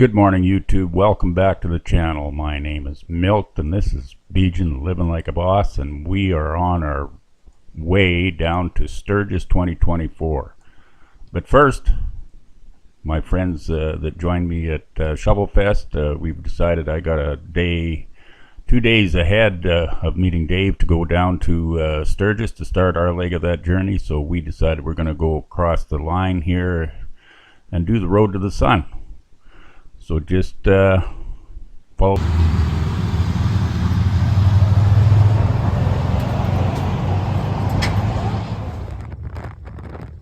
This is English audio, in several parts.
Good morning, YouTube. Welcome back to the channel. My name is Milt, and this is Begin, Living Like a Boss, and we are on our way down to Sturgis 2024. But first, my friends that joined me at Shovel Fest, we've decided I got a day, 2 days ahead of meeting Dave to go down to Sturgis to start our leg of that journey. So we decided we're going to go across the line here and do the road to the sun. So just follow.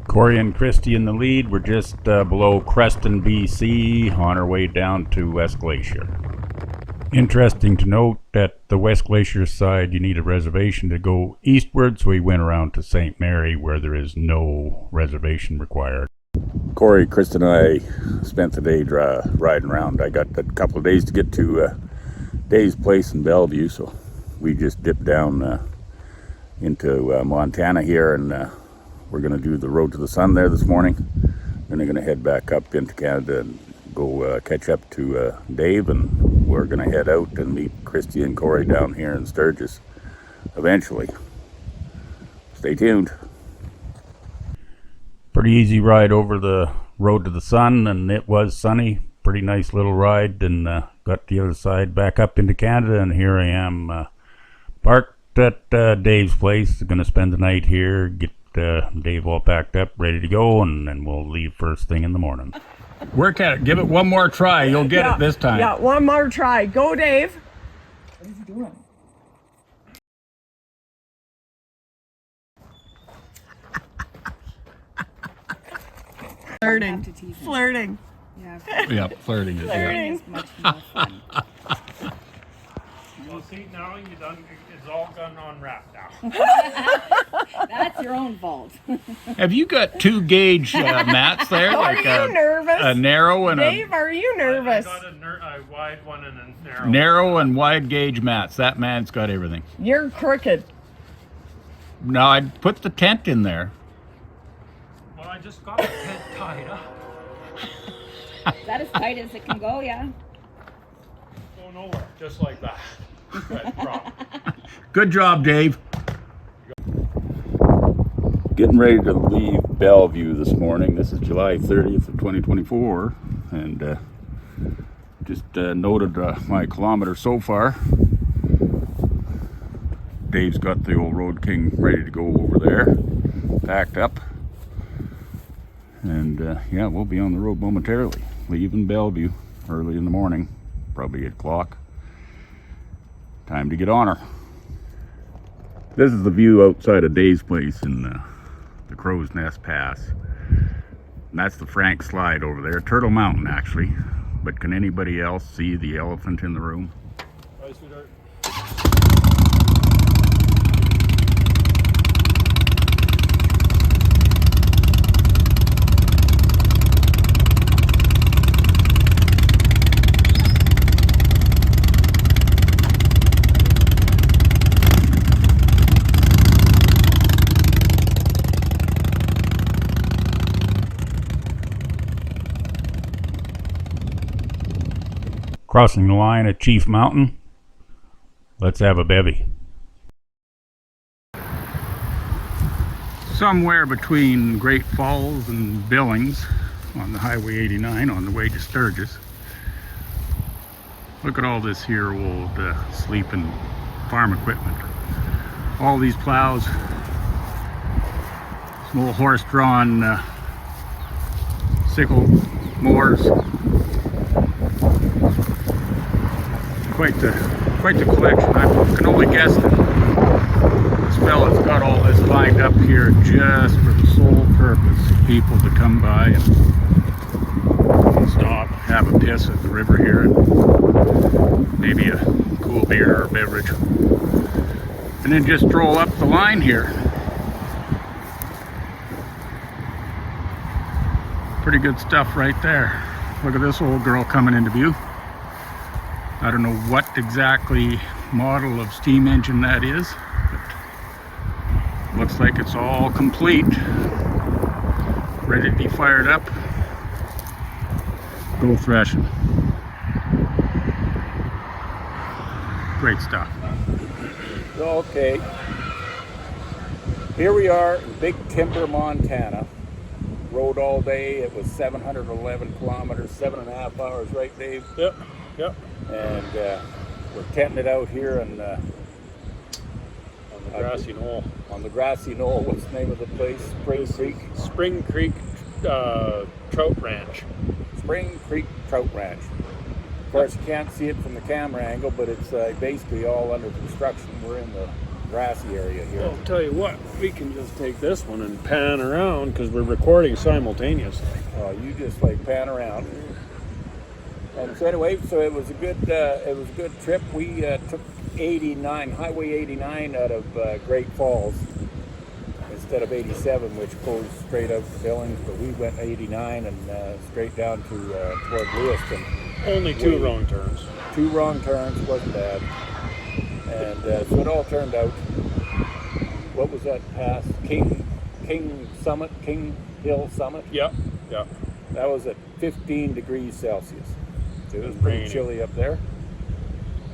Corey and Christy in the lead. We're just below Creston, BC, on our way down to West Glacier. Interesting to note that the West Glacier side, you need a reservation to go eastward, so we went around to St. Mary, where there is no reservation required. Corey, Chris, and I spent the day riding around. I got a couple of days to get to Dave's place in Bellevue, so we just dipped down into Montana here, and we're going to do the road to the sun there this morning. Then we're going to head back up into Canada and go catch up to Dave, and we're going to head out and meet Christy and Corey down here in Sturgis eventually. Stay tuned. Pretty easy ride over the road to the sun, and it was sunny. Pretty nice little ride, and got the other side back up into Canada, and here I am parked at Dave's place. Going to spend the night here, get Dave all packed up, ready to go, and then we'll leave first thing in the morning. Work at it. Give it one more try. You'll get it this time. Yeah, one more try. Go, Dave. What is he doing? Flirting. Yeah, flirting is Flirting. It's much more fun. Well, see, now you done. It's all done on wrap now. That's your own fault. Have you got 2 gauge mats there? Are you nervous? A narrow and Dave, are you nervous? I got a wide one and a narrow. narrow and wide gauge mats. That man's got everything. You're crooked. Now I'd put the tent in there. Well, I just got the tent tied up. Is that as tight as it can go? Yeah. Go nowhere, just like that. Good problem. Good job, Dave. Getting ready to leave Bellevue this morning. This is July 30th of 2024, and just noted my kilometer so far. Dave's got the old Road King ready to go over there, packed up, and yeah, we'll be on the road momentarily. Leaving Bellevue early in the morning, probably 8 o'clock. Time to get on her. This is the view outside of Dave's place in the Crow's Nest Pass. And that's the Frank Slide over there, Turtle Mountain actually. But can anybody else see the elephant in the room? Hi, sweetheart. Crossing the line at Chief Mountain. Let's have a bevy. Somewhere between Great Falls and Billings on the Highway 89 on the way to Sturgis. Look at all this here old sleeping farm equipment. All these plows, some old horse-drawn sickle mowers. Quite the collection. I can only guess that this fella's got all this lined up here just for the sole purpose of people to come by and stop, have a piss at the river here, and maybe a cool beer or beverage, and then just stroll up the line here. Pretty good stuff right there. Look at this old girl coming into view. I don't know what exactly model of steam engine that is, but looks like it's all complete, ready to be fired up. Go thrashing. Great stuff. Okay. Here we are in Big Timber, Montana. Rode all day. It was 711 kilometers, 7.5 hours, right, Dave? Yep. Yep. And we're tenting it out here on On the grassy knoll. On the grassy knoll. What's the name of the place? Spring Creek. Spring Creek Trout Ranch. Spring Creek Trout Ranch. Of course, you can't see it from the camera angle, but it's basically all under construction. We're in the grassy area here. Well, I'll tell you what, we can just take this one and pan around because we're recording simultaneously. You just like pan around. And so anyway, so it was a good trip. We took Highway 89 out of Great Falls instead of 87, which goes straight out to Billings. But we went 89 and straight down to toward Lewiston. Only two wrong turns. 2 wrong turns, wasn't bad. And so it all turned out. What was that pass? King Hill Summit? Yep. Yep. That was at 15 degrees Celsius. It was pretty chilly up there.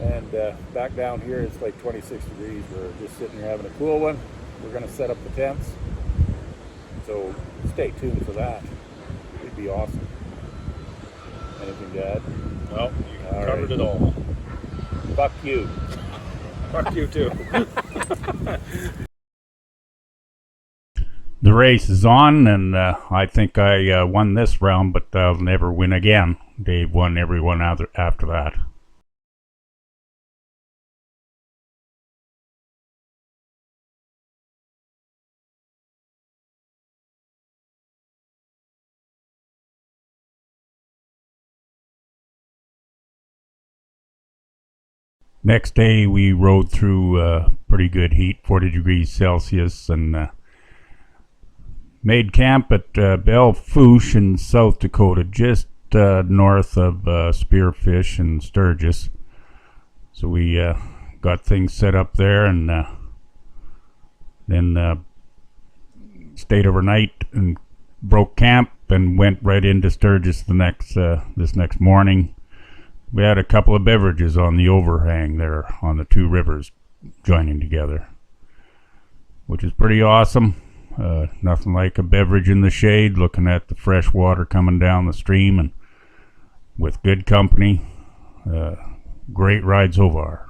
And back down here it's like 26 degrees. We're just sitting here having a cool one. We're going to set up the tents. So stay tuned for that. It'd be awesome. Anything to add? Well, you All covered right. it all. Fuck you. Fuck you too. The race is on, and I think I won this round, but I'll never win again. Dave won every one after that. Next day we rode through pretty good heat, 40 degrees Celsius, and made camp at Belle Fourche in South Dakota, just north of Spearfish and Sturgis. So we got things set up there, and then stayed overnight and broke camp and went right into Sturgis this next morning. We had a couple of beverages on the overhang there on the 2 rivers joining together, which is pretty awesome. Nothing like a beverage in the shade, looking at the fresh water coming down the stream, and with good company. Great ride so far.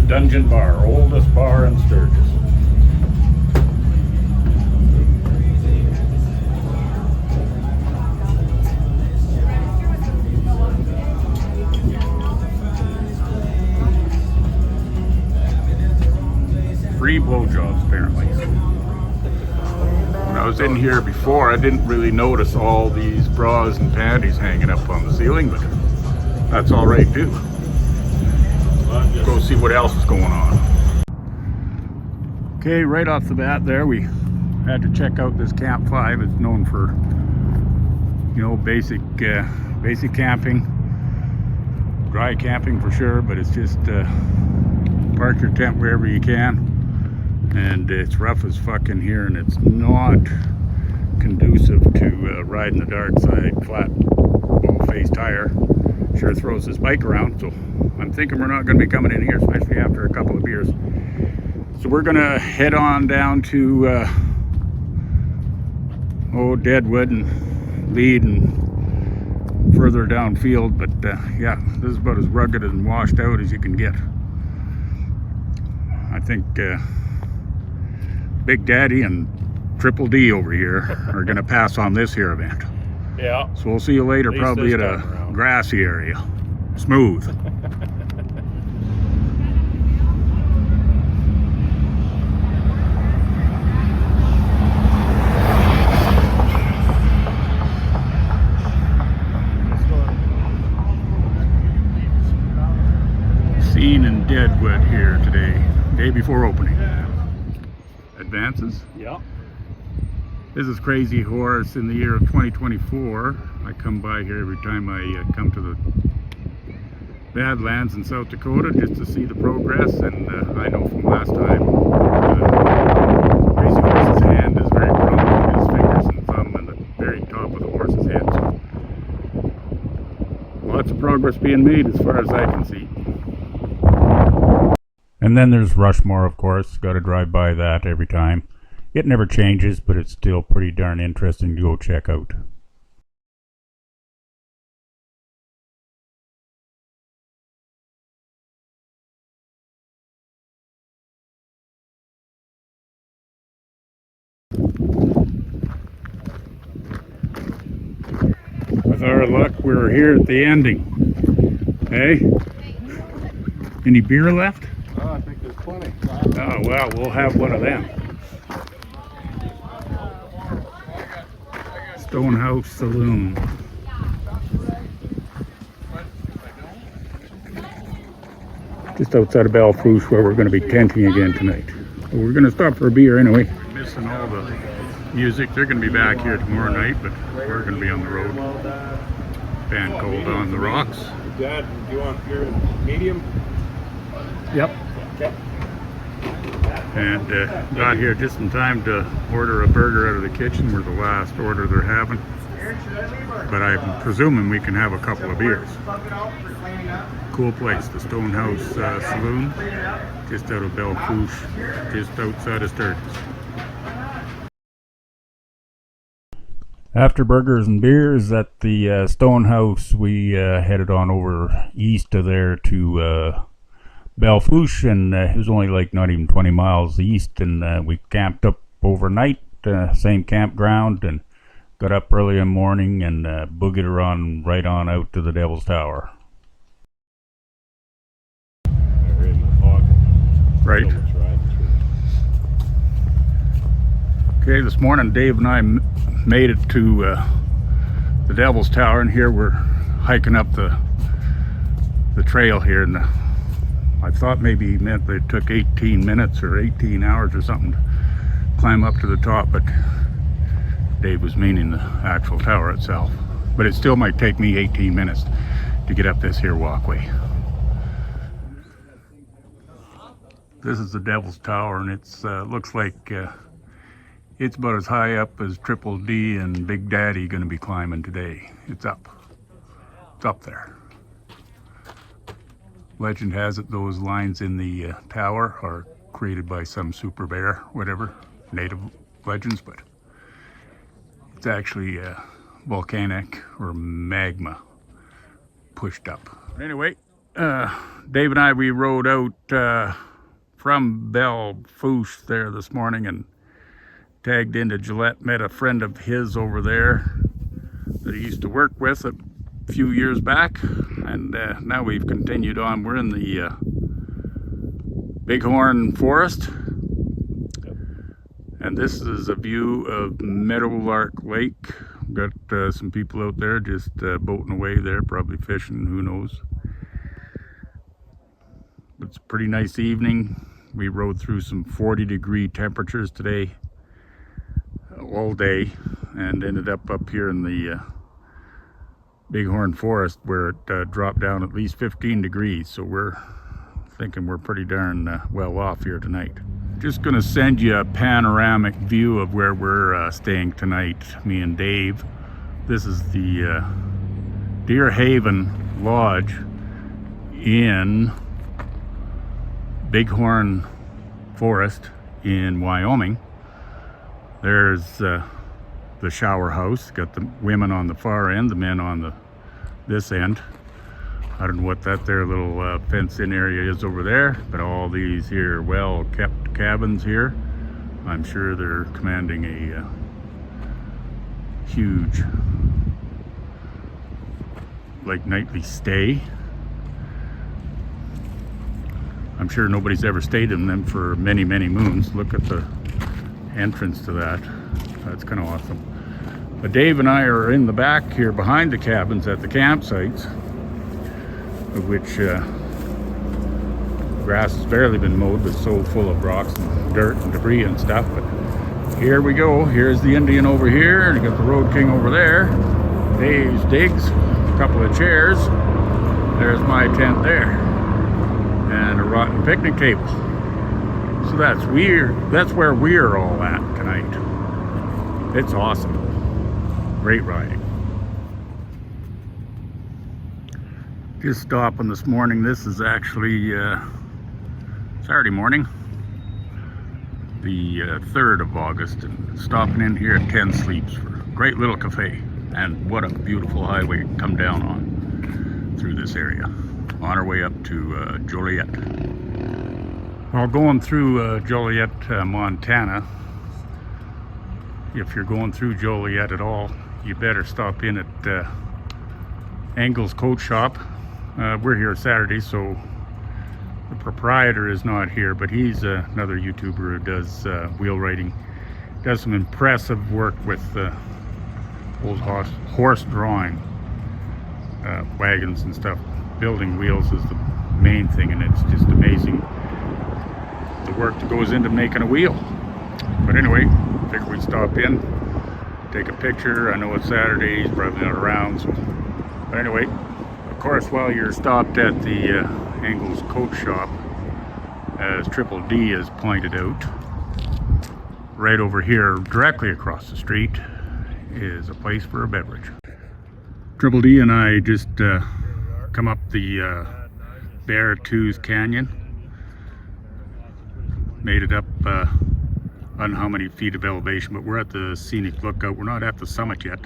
Dungeon Bar, oldest bar in Sturgis. Free blowjobs, apparently. When I was in here before, I didn't really notice all these bras and panties hanging up on the ceiling, but that's all right too. Go see what else is going on. Okay, right off the bat there, we had to check out this Camp 5. It's known for, you know, basic camping, dry camping for sure, but it's just park your tent wherever you can. And it's rough as fuck in here, and it's not conducive to riding the dark side flat ball-face tire. Sure throws his bike around, so I'm thinking we're not going to be coming in here, especially after a couple of beers. So we're going to head on down to Deadwood and lead and further downfield. But yeah, this is about as rugged and washed out as you can get. I think Big Daddy and Triple D over here are going to pass on this here event. Yeah. So we'll see you later, At least probably this at time around. grassy area. Smooth. Scene in Deadwood here today, day before opening. Advances. Yeah. This is Crazy Horse in the year of 2024. I come by here every time I come to the Badlands in South Dakota just to see the progress, and I know from last time Crazy Horse's hand is very prominent, his fingers and thumb and the very top of the horse's head. So lots of progress being made as far as I can see. And then there's Rushmore, of course. Got to drive by that every time. It never changes, but it's still pretty darn interesting to go check out. With our luck, we're here at the ending. Hey? Any beer left? Oh, I think there's plenty. Oh, well, we'll have one of them. Stonehouse Saloon. Just outside of Belfouche, where we're going to be tenting again tonight. But we're going to stop for a beer anyway. Missing all the music. They're going to be back here tomorrow night, but we're going to be on the road. Band called On the Rocks. Dad, do you want your medium? Yep. Okay. And got here just in time to order a burger out of the kitchen. We're the last order they're having. But I'm presuming we can have a couple of beers. Cool place, the Stonehouse Saloon, just out of Belfouche, just outside of Sturgis. After burgers and beers at the Stonehouse, we headed on over east of there to Belfouche, and it was only like not even 20 miles east, and we camped up overnight, same campground, and got up early in the morning and boogied around right on out to the Devil's Tower. Right. Okay, this morning Dave and I made it to the Devil's Tower, and here we're hiking up the trail here, and I thought maybe he meant that it took 18 minutes or 18 hours or something to climb up to the top, but Dave was meaning the actual tower itself. But it still might take me 18 minutes to get up this here walkway. This is the Devil's Tower, and it's looks like it's about as high up as Triple D and Big Daddy going to be climbing today. It's up there. Legend has it those lines in the tower are created by some super bear, whatever, native legends, but it's actually volcanic or magma pushed up. Anyway, Dave and I, we rode out from Belfouche there this morning and tagged into Joliet, met a friend of his over there that he used to work with a few years back, and now we've continued on. We're in the Bighorn Forest, and this is a view of Meadowlark Lake. Got some people out there just boating away there, probably fishing, who knows. It's a pretty nice evening. We rode through some 40-degree temperatures today, all day, and ended up here in the Bighorn Forest, where it dropped down at least 15 degrees. So we're thinking we're pretty darn well off here tonight. Just gonna send you a panoramic view of where we're staying tonight, me and Dave. This is the Deer Haven Lodge in Bighorn Forest in Wyoming. There's the shower house, got the women on the far end, the men on this end. I don't know what that there little fenced-in area is over there, but all these here well-kept cabins here, I'm sure they're commanding a huge like nightly stay. I'm sure nobody's ever stayed in them for many, many moons. Look at the entrance to that. That's kind of awesome. But Dave and I are in the back here behind the cabins at the campsites, of which grass has barely been mowed, but so full of rocks and dirt and debris and stuff. But here we go. Here's the Indian over here, and you got the Road King over there. Dave's digs, a couple of chairs. There's my tent there, and a rotten picnic table. So that's weird. That's where we're all at tonight. It's awesome. Great riding. Just stopping this morning. This is actually Saturday morning, the 3rd of August, and stopping in here at 10 Sleeps for a great little cafe. And what a beautiful highway to come down on through this area. On our way up to Joliet. Well, going through Joliet, Montana, if you're going through Joliet at all, you better stop in at Engel's Coat Shop. We're here Saturday, so the proprietor is not here, but he's another YouTuber who does wheel riding. Does some impressive work with old horse drawing wagons and stuff. Building wheels is the main thing, and it's just amazing the work that goes into making a wheel. But anyway, figured we'd stop in, take a picture. I know it's Saturday, he's probably not around, so. But anyway, of course, while you're stopped at the Engel's Coat Shop, as Triple D has pointed out, right over here, directly across the street, is a place for a beverage. Triple D and I just come up the Bear Tooth Canyon. Made it up, I don't know how many feet of elevation, but we're at the scenic lookout. We're not at the summit yet,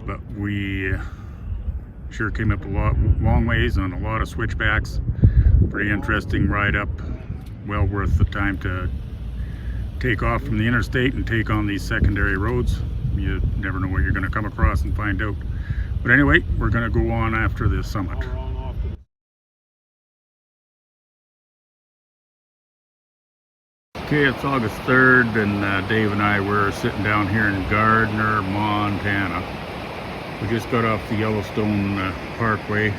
but we sure came up a long ways on a lot of switchbacks. Pretty interesting ride up. Well worth the time to take off from the interstate and take on these secondary roads. You never know what you're going to come across and find out. But anyway, we're going to go on after the summit. Okay, it's August 3rd, and Dave and I were sitting down here in Gardner, Montana. We just got off the Yellowstone Parkway.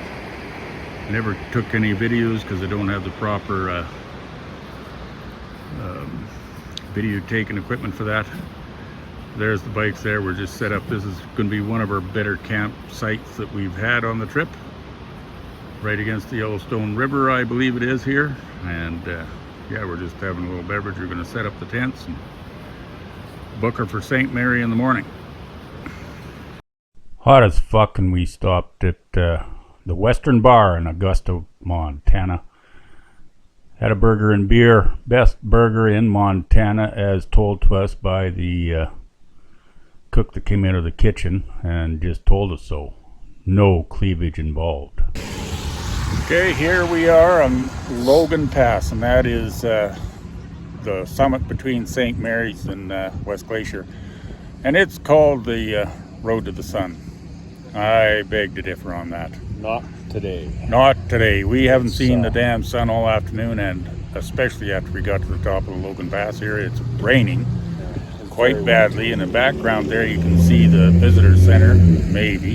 Never took any videos because I don't have the proper video taking equipment for that. There's the bikes there. We're just set up. This is going to be one of our better campsites that we've had on the trip. Right against the Yellowstone River, I believe it is here. And yeah, we're just having a little beverage. We're going to set up the tents and book her for St. Mary in the morning. Hot as fuck, and we stopped at the Western Bar in Augusta, Montana. Had a burger and beer. Best burger in Montana, as told to us by the cook that came out of the kitchen and just told us so. No cleavage involved. Okay, here we are on Logan Pass, and that is the summit between St. Mary's and West Glacier. And it's called the Road to the Sun. I beg to differ on that. Not today. Not today. We haven't seen the damn sun all afternoon, and especially after we got to the top of the Logan Pass here, it's raining quite badly. In the background there you can see the visitor center, maybe,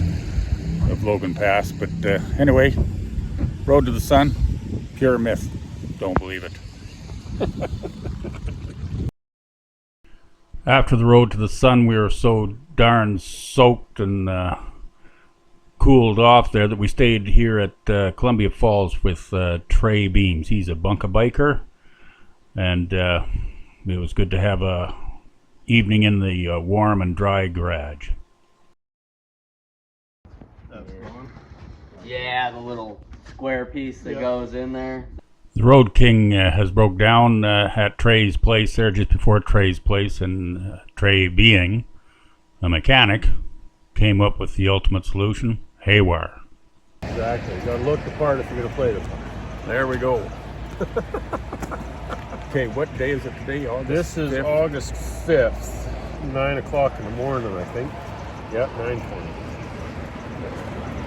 of Logan Pass. But anyway, Road to the Sun, pure myth. Don't believe it. After the Road to the Sun, we were so darn soaked and cooled off there that we stayed here at Columbia Falls with Trey Beams. He's a bunka biker, and it was good to have a evening in the warm and dry garage. Yeah, the little square piece that goes in there. The Road King has broke down at Trey's place there, just before Trey's place, and Trey, being a mechanic, came up with the ultimate solution: haywire. Exactly. You gotta look the part if you're gonna play the part. There we go. Okay, what day is it today? August This is 5th? August 5th, 9 o'clock in the morning, I think. Yep, 9:20.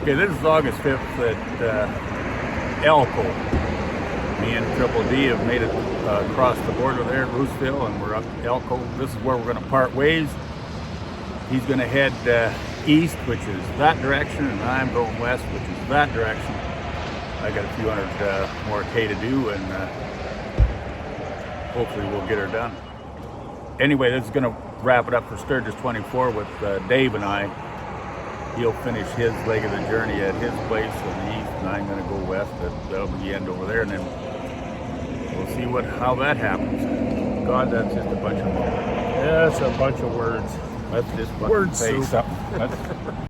Okay, this is August 5th at Elko. Me and Triple D have made it across the border there at Roosevelt, and we're up to Elko. This is where we're going to part ways. He's going to head east, which is that direction, and I'm going west, which is that direction. I got a few hundred more K to do, and hopefully we'll get her done. Anyway, this is going to wrap it up for Sturgis 24 with Dave and I. He'll finish his leg of the journey at his place in the east, and I'm going to go west. That'll be the end over there, and then we'll see how that happens. God, that's just a bunch of Yeah, that's a bunch of words. Let's just Word say soup. something. Let's